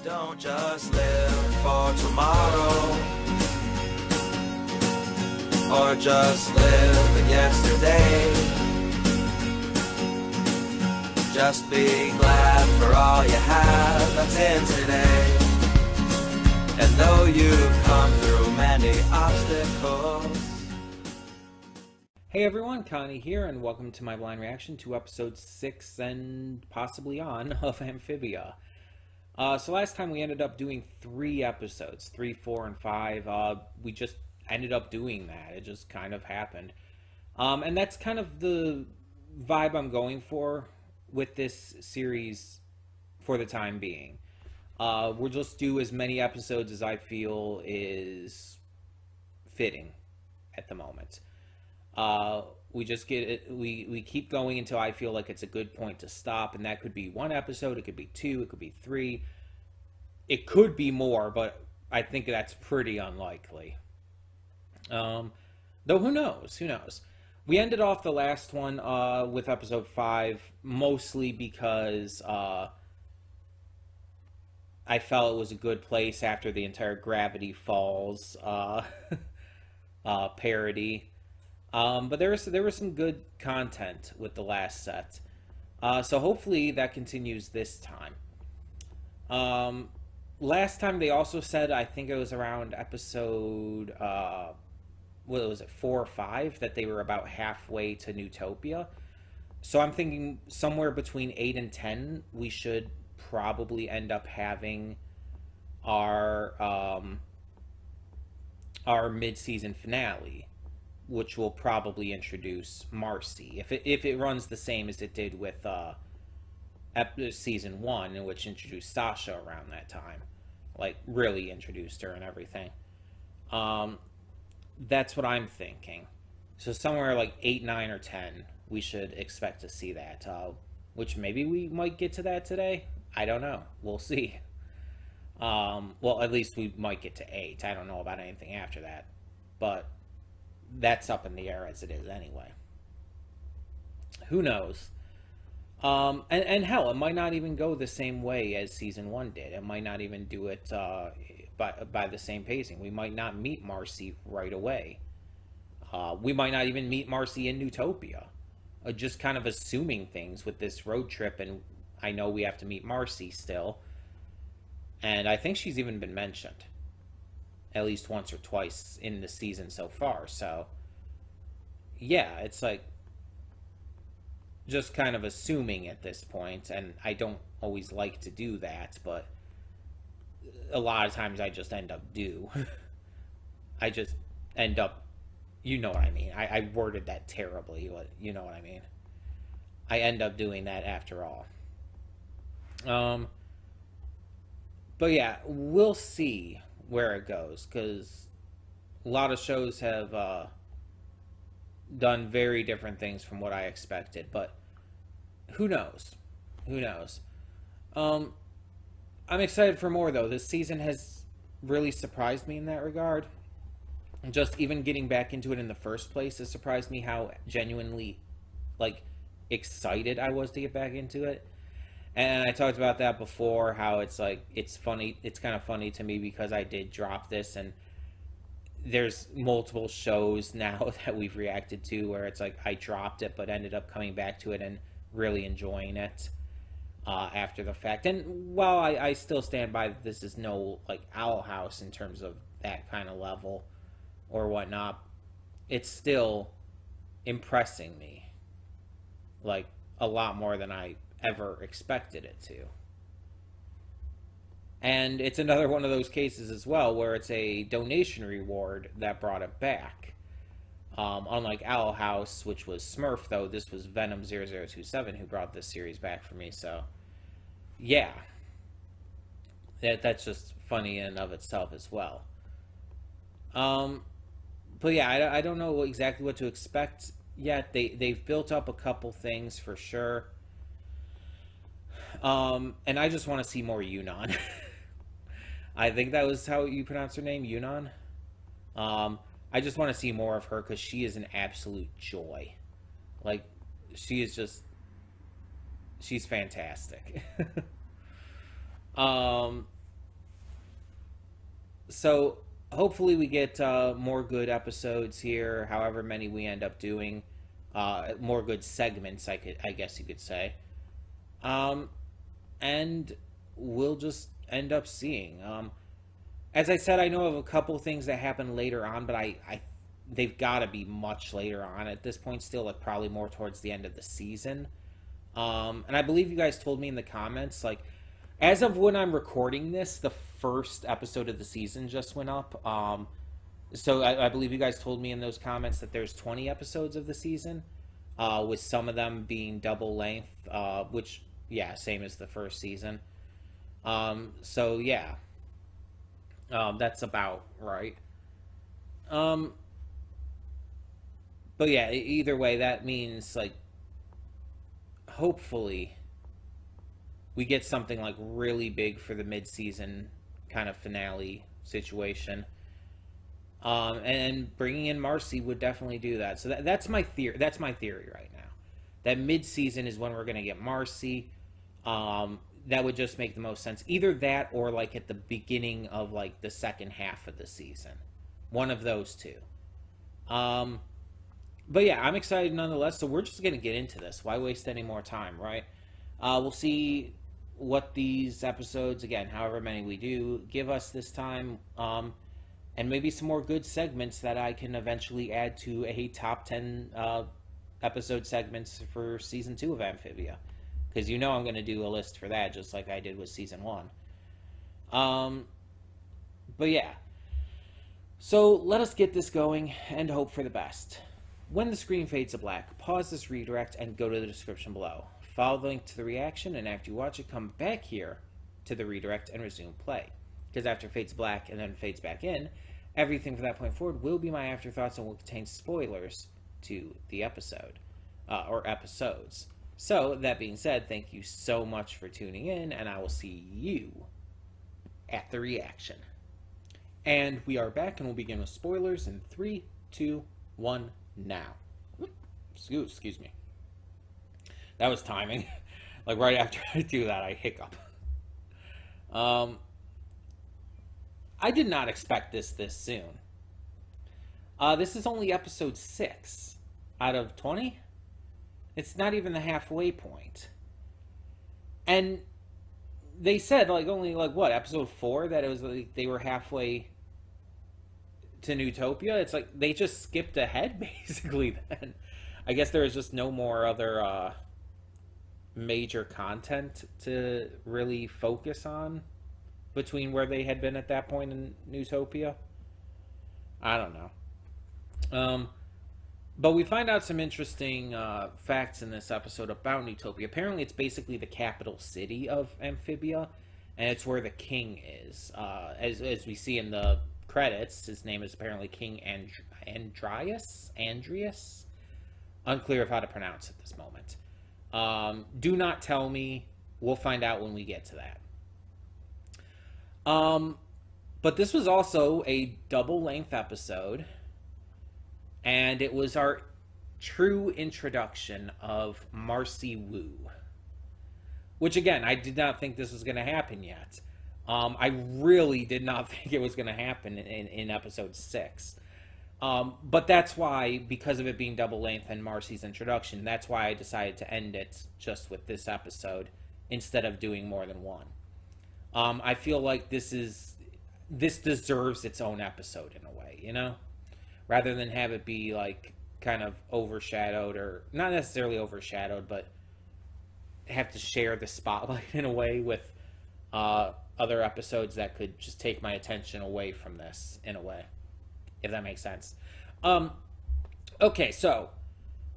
Don't just live for tomorrow, or just live in yesterday. Just be glad for all you have that's in today. And though you've come through many obstacles. Hey everyone, Connie here, and welcome to my blind reaction to episode 6 and possibly on of Amphibia. So last time we ended up doing 3 episodes, 3, 4, and 5. We just ended up doing that. It just kind of happened. And that's kind of the vibe I'm going for with this series for the time being. We'll just do as many episodes as I feel is fitting at the moment. We just get it, we keep going until I feel like it's a good point to stop, and that could be 1 episode, it could be 2, it could be 3, it could be more, but I think that's pretty unlikely. Though who knows? We ended off the last one with episode 5 mostly because I felt it was a good place after the entire Gravity Falls parody. But there was some good content with the last set. So hopefully that continues this time. Last time they also said, I think it was around episode, what was it, 4 or 5, that they were about halfway to Newtopia. So I'm thinking somewhere between 8 and 10, we should probably end up having our mid-season finale, which will probably introduce Marcy, if it runs the same as it did with season 1, in which introduced Sasha around that time, like really introduced her and everything. That's what I'm thinking. So somewhere like 8, 9, or 10, we should expect to see that. Which maybe we might get to that today. I don't know. We'll see. Well, at least we might get to 8. I don't know about anything after that, but that's up in the air as it is anyway. Who knows? And hell, it might not even go the same way as season 1 did. It might not even do it by the same pacing. We might not meet Marcy right away. We might not even meet Marcy in Newtopia. Just kind of assuming things with this road trip, and I know we have to meet Marcy still. And I think she's even been mentioned at least once or twice in the season so far. So yeah, it's like just kind of assuming at this point, and I don't always like to do that, but a lot of times I just end up I just end up, you know what I mean. I worded that terribly, but you know what I mean. I end up doing that after all. But yeah, we'll see where it goes, because a lot of shows have done very different things from what I expected, but who knows? I'm excited for more, though. This season has really surprised me in that regard. Just even getting back into it in the first place has surprised me how genuinely, like, excited I was to get back into it. And I talked about that before, how it's like, it's funny, it's kind of funny to me because I did drop this, and there's multiple shows now that we've reacted to where it's like I dropped it but ended up coming back to it and really enjoying it after the fact. And while I still stand by that this is no, like, Owl House in terms of that kind of level or whatnot, it's still impressing me, like, a lot more than I ever expected it to. And it's another one of those cases as well where it's a donation reward that brought it back. Unlike Owl House, which was Smurf, though, this was Venom0027 who brought this series back for me, so yeah. That's just funny in and of itself as well. But yeah, I don't know exactly what to expect yet. They've built up a couple things for sure. And I just want to see more Yunnan. I think that was how you pronounce her name, Yunnan. I just want to see more of her because she is an absolute joy. Like, she is just, she's fantastic. So hopefully we get more good episodes here, however many we end up doing. More good segments, I guess you could say. And we'll just end up seeing. As I said, I know of a couple things that happen later on, but they've got to be much later on at this point still, like probably more towards the end of the season. And I believe you guys told me in the comments, like, as of when I'm recording this, the first episode of the season just went up. So I believe you guys told me in those comments that there's 20 episodes of the season, with some of them being double length, which, yeah, same as the first season. So, yeah. That's about right. But yeah, either way, that means, like, hopefully we get something, like, really big for the mid-season kind of finale situation. And bringing in Marcy would definitely do that. So that's my theory. That's my theory right now. That mid-season is when we're going to get Marcy. That would just make the most sense. Either that or, like, at the beginning of, like, the second half of the season. One of those two. But yeah, I'm excited nonetheless. So we're just going to get into this. Why waste any more time, right? We'll see what these episodes, again, however many we do, give us this time. And maybe some more good segments that I can eventually add to a top 10 episode segments for Season 2 of Amphibia. Because you know I'm going to do a list for that, just like I did with Season 1. But yeah. So let us get this going and hope for the best. When the screen fades to black, pause this redirect and go to the description below. Follow the link to the reaction, and after you watch it, come back here to the redirect and resume play. Because after it fades black and then fades back in, everything from that point forward will be my afterthoughts and will contain spoilers to the episode, or episodes. So, that being said, thank you so much for tuning in, and I will see you at the reaction. And we are back, and we'll begin with spoilers in 3, 2, 1, now. Excuse me. That was timing. Like, right after I do that, I hiccup. I did not expect this soon. This is only episode 6 out of 20. It's not even the halfway point. And they said, like, only, like, what, episode 4? That it was, like, they were halfway to Newtopia? It's like, they just skipped ahead, basically, then. I guess there was just no more other, major content to really focus on between where they had been at that point in Newtopia. I don't know. But we find out some interesting facts in this episode about Newtopia. Apparently, it's basically the capital city of Amphibia, and it's where the king is. As we see in the credits, his name is apparently King Andreas? Unclear of how to pronounce at this moment. Do not tell me. We'll find out when we get to that. But this was also a double-length episode. And it was our true introduction of Marcy Wu. Which, again, I did not think this was going to happen yet. I really did not think it was going to happen in episode 6. But that's why, because of it being double-length and Marcy's introduction, that's why I decided to end it just with this episode instead of doing more than one. I feel like this deserves its own episode in a way, you know? Rather than have it be, like, kind of overshadowed, or not necessarily overshadowed, but have to share the spotlight in a way with other episodes that could just take my attention away from this in a way, if that makes sense. Okay, so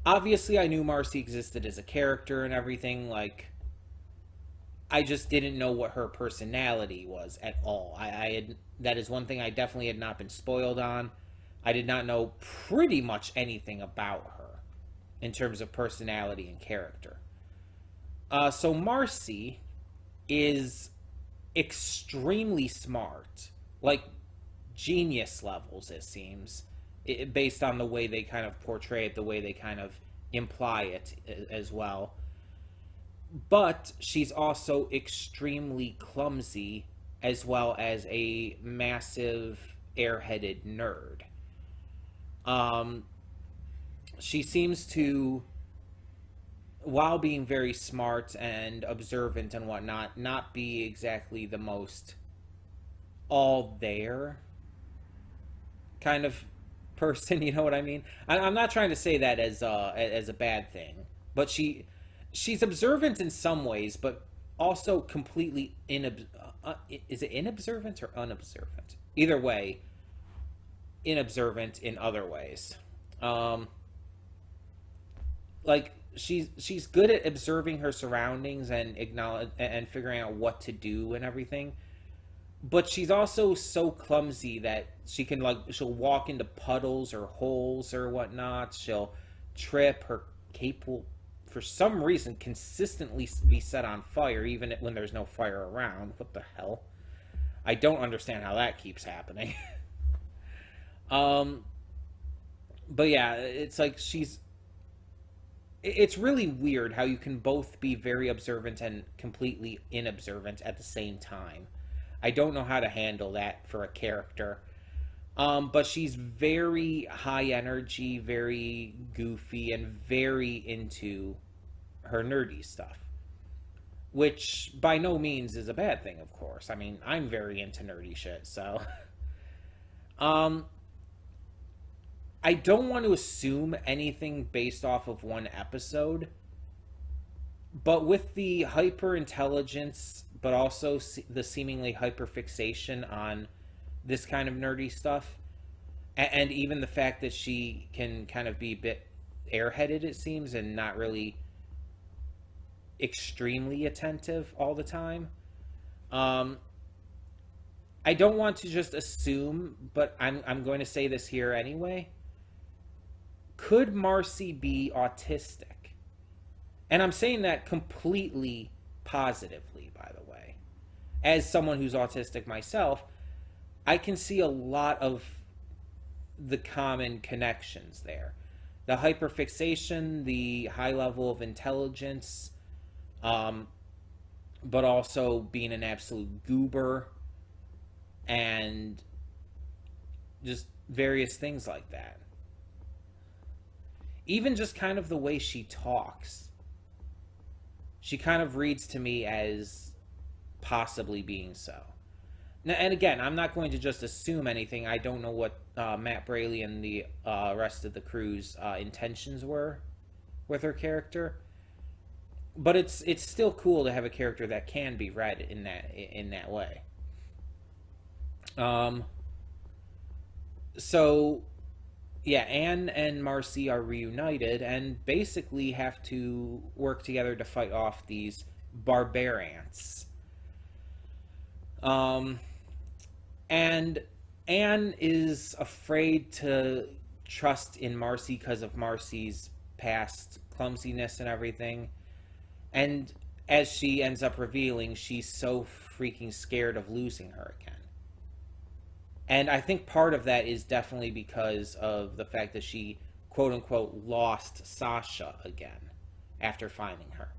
obviously I knew Marcy existed as a character and everything. Like, I just didn't know what her personality was at all. That is one thing I definitely had not been spoiled on. I did not know pretty much anything about her in terms of personality and character. So Marcy is extremely smart, like genius levels, it seems, based on the way they kind of portray it, the way they kind of imply it as well. But she's also extremely clumsy as well as a massive airheaded nerd. She seems to, while being very smart and observant and whatnot, not be exactly the most all there kind of person. You know what I mean? I'm not trying to say that as a bad thing, but she's observant in some ways, but also completely is it inobservant or unobservant? Either way, inobservant in other ways. Like she's good at observing her surroundings and figuring out what to do and everything, but she's also so clumsy that she'll walk into puddles or holes or whatnot. She'll trip. Her cape will, for some reason, consistently be set on fire even when there's no fire around. What the hell? I don't understand how that keeps happening. But yeah, it's like it's really weird how you can both be very observant and completely inobservant at the same time. I don't know how to handle that for a character. But she's very high energy, very goofy, and very into her nerdy stuff. Which by no means is a bad thing, of course. I mean, I'm very into nerdy shit, so... I don't want to assume anything based off of one episode, but with the hyper-intelligence, but also the seemingly hyper-fixation on this kind of nerdy stuff, and even the fact that she can kind of be a bit airheaded, it seems, and not really extremely attentive all the time. I don't want to just assume, but I'm going to say this here anyway. Could Marcy be autistic? And I'm saying that completely positively, by the way. As someone who's autistic myself, I can see a lot of the common connections there. The hyperfixation, the high level of intelligence, but also being an absolute goober, and just various things like that. Even just kind of the way she talks. She kind of reads to me as possibly being so. Now, and again, I'm not going to just assume anything. I don't know what Matt Braley and the rest of the crew's intentions were with her character. But it's still cool to have a character that can be read in that way. So... yeah, Anne and Marcy are reunited and basically have to work together to fight off these barbarians. And Anne is afraid to trust in Marcy because of Marcy's past clumsiness and everything. And as she ends up revealing, she's so freaking scared of losing her again. And I think part of that is definitely because of the fact that she, quote-unquote, lost Sasha again after finding her.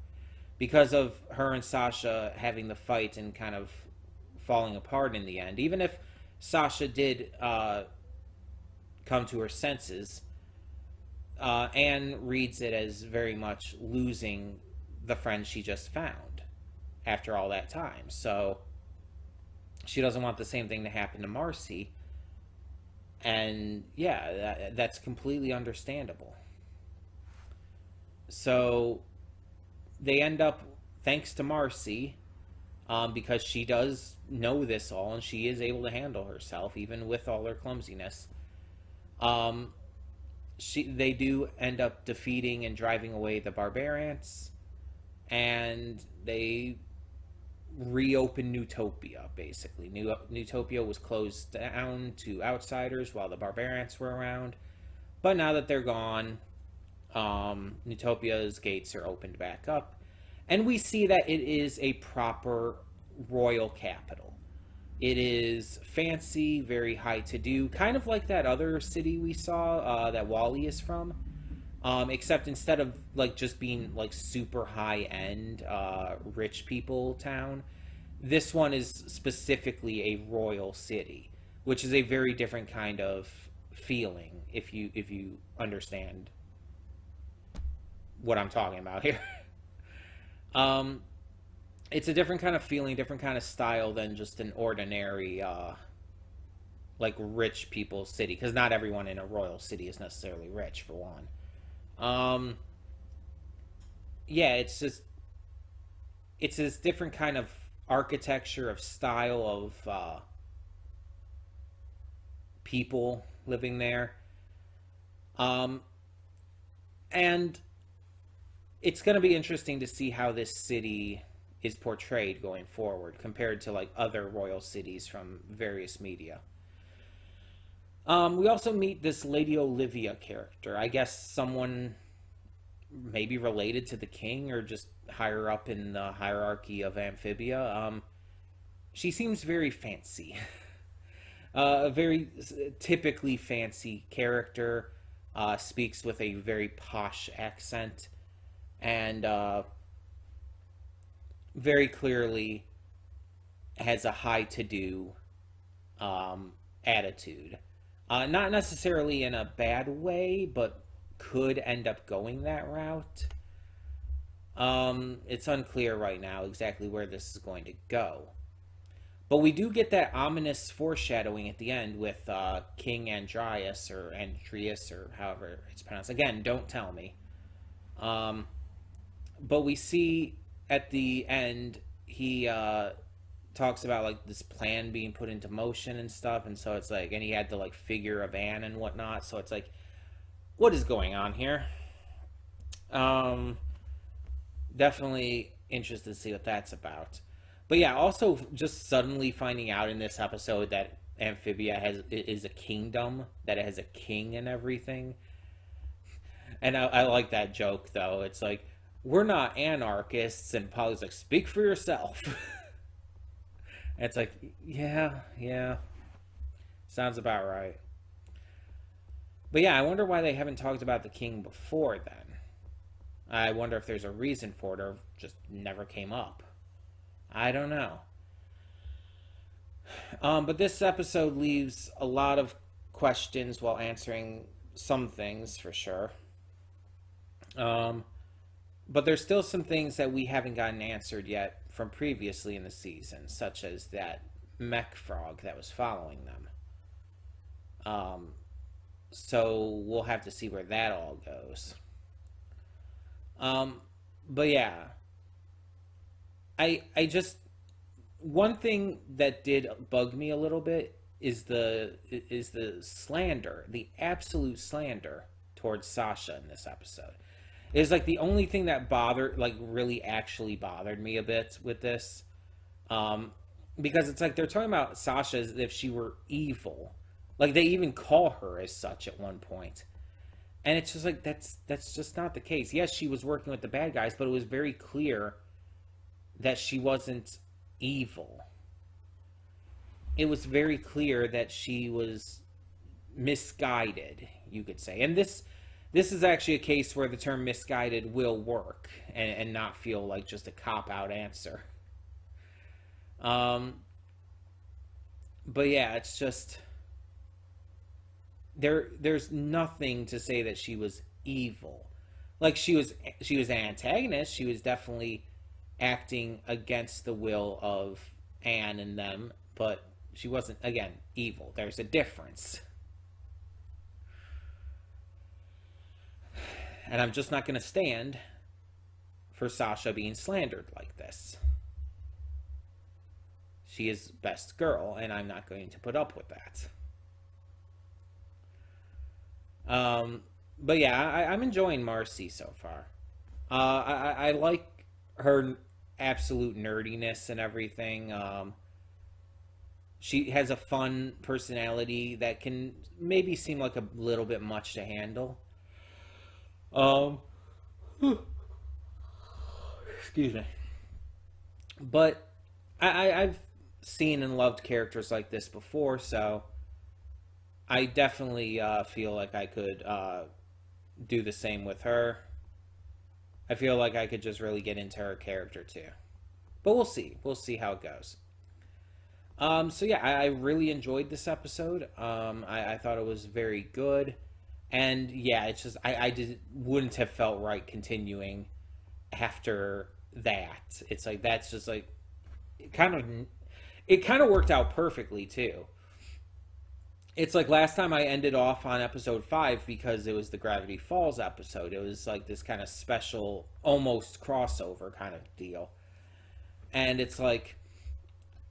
Because of her and Sasha having the fight and kind of falling apart in the end. Even if Sasha did come to her senses, Anne reads it as very much losing the friend she just found after all that time. So... she doesn't want the same thing to happen to Marcy. And yeah, that's completely understandable. So they end up, thanks to Marcy, because she does know this all and she is able to handle herself, even with all her clumsiness. They do end up defeating and driving away the barbarians. And they... reopen Newtopia, basically. Newtopia was closed down to outsiders while the barbarians were around. But now that they're gone, Newtopia's gates are opened back up. And we see that it is a proper royal capital. It is fancy, very high-to-do, kind of like that other city we saw that Wally is from. Except instead of like just being like super high-end rich people town, This one is specifically a royal city, which is a very different kind of feeling, if you understand what I'm talking about here. It's a different kind of feeling, different kind of style than just an ordinary like rich people's city, because not everyone in a royal city is necessarily rich, for one. Yeah, it's this different kind of architecture, of style, of people living there. And it's going to be interesting to see how this city is portrayed going forward compared to like other royal cities from various media. We also meet this Lady Olivia character. I guess someone maybe related to the king or just higher up in the hierarchy of Amphibia. She seems very fancy. A very typically fancy character. Speaks with a very posh accent. And very clearly has a high to-do attitude. Not necessarily in a bad way, but could end up going that route. It's unclear right now exactly where this is going to go. But we do get that ominous foreshadowing at the end with King Andrias, or Andrias, or however it's pronounced. Again, don't tell me. But we see at the end, he talks about like this plan being put into motion and stuff, and so it's like, and he had the like figure of Anne and whatnot, so it's like, what is going on here? Definitely interested to see what that's about. But yeah, also just suddenly finding out in this episode that Amphibia is a kingdom, that it has a king and everything. And I like that joke, though. It's like, we're not anarchists, and Polly's like, speak for yourself. And it's like, yeah, sounds about right. But yeah, I wonder why they haven't talked about the king before then. I wonder if there's a reason for it, or just never came up. I don't know. But this episode leaves a lot of questions while answering some things, for sure. But there's still some things that we haven't gotten answered yet from previously in the season, such as that mech frog that was following them. So we'll have to see where that all goes. But yeah, I just, one thing that did bug me a little bit is the slander, the absolute slander towards Sasha in this episode. It's like the only thing that really actually bothered me a bit with this. Because it's like they're talking about Sasha as if she were evil. Like they even call her as such at one point. And it's just like, that's just not the case. Yes, she was working with the bad guys, but it was very clear that she wasn't evil. It was very clear that she was misguided, you could say. And this is actually a case where the term misguided will work and not feel like just a cop-out answer. But yeah, it's just, there's nothing to say that she was evil. Like she was an antagonist. She was definitely acting against the will of Anne and them, but she wasn't, again, evil. There's a difference. And I'm just not going to stand for Sasha being slandered like this. She is best girl, and I'm not going to put up with that. But yeah, I'm enjoying Marcy so far. I like her absolute nerdiness and everything. She has a fun personality that can maybe seem like a little bit much to handle. Excuse me. But I've seen and loved characters like this before, so I definitely feel like I could do the same with her. I feel like I could just really get into her character too. But we'll see. We'll see how it goes. So yeah, I really enjoyed this episode. I thought it was very good. And yeah, it's just, I just wouldn't have felt right continuing after that. It's like, that's just like, it kind of, it kind of worked out perfectly too. It's like last time I ended off on episode 5 because it was the Gravity Falls episode. It was like this kind of special, almost crossover kind of deal. And it's like,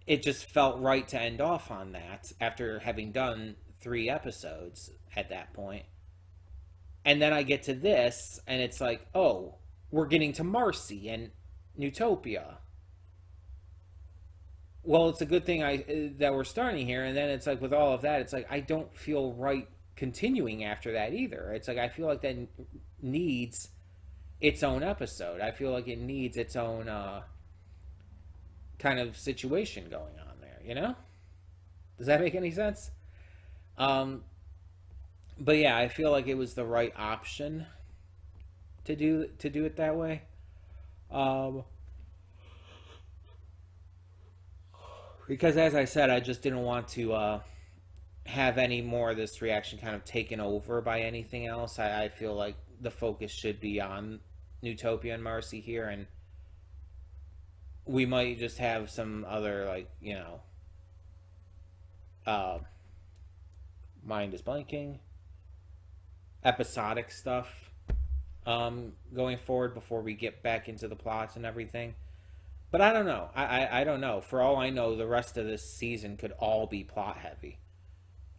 it just felt right to end off on that after having done 3 episodes at that point. And then I get to this, and it's like, oh, we're getting to Marcy and Newtopia. Well, it's a good thing that we're starting here, and then it's like with all of that, it's like I don't feel right continuing after that either. It's like I feel like that needs its own episode. I feel like it needs its own kind of situation going on there, you know? Does that make any sense? But yeah, I feel like it was the right option to do it that way. Because as I said, I just didn't want to have any more of this reaction kind of taken over by anything else. I feel like the focus should be on Newtopia and Marcy here, and we might just have some other, like, you know, mind is blanking, episodic stuff going forward before we get back into the plots and everything. But I don't know. I don't know. For all I know, the rest of this season could all be plot heavy.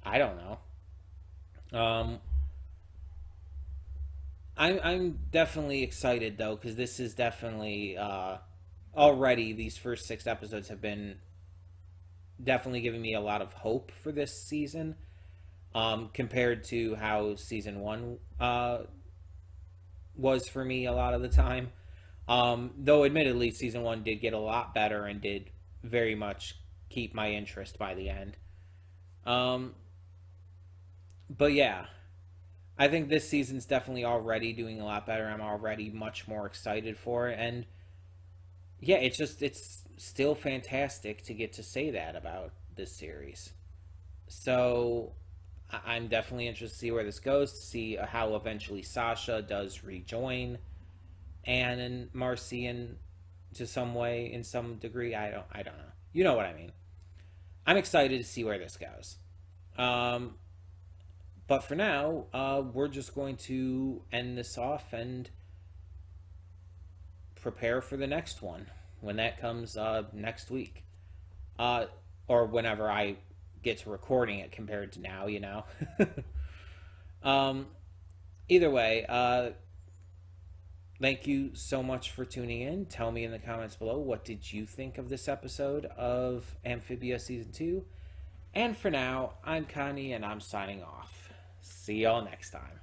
I don't know. I'm definitely excited though, because this is definitely already these first 6 episodes have been definitely giving me a lot of hope for this season, compared to how season 1 was for me a lot of the time. Though admittedly season 1 did get a lot better and did very much keep my interest by the end. But yeah, I think this season's definitely already doing a lot better. I'm already much more excited for it, and yeah, it's still fantastic to get to say that about this series. So I'm definitely interested to see where this goes, to see how eventually Sasha does rejoin Anne and Marcy in to some way, in some degree. I don't know. You know what I mean. I'm excited to see where this goes. But for now, we're just going to end this off and prepare for the next one when that comes next week, or whenever I get to recording it compared to now, you know. Either way, thank you so much for tuning in. Tell me in the comments below, what did you think of this episode of Amphibia Season 2? And for now, I'm Connie, and I'm signing off. See y'all next time.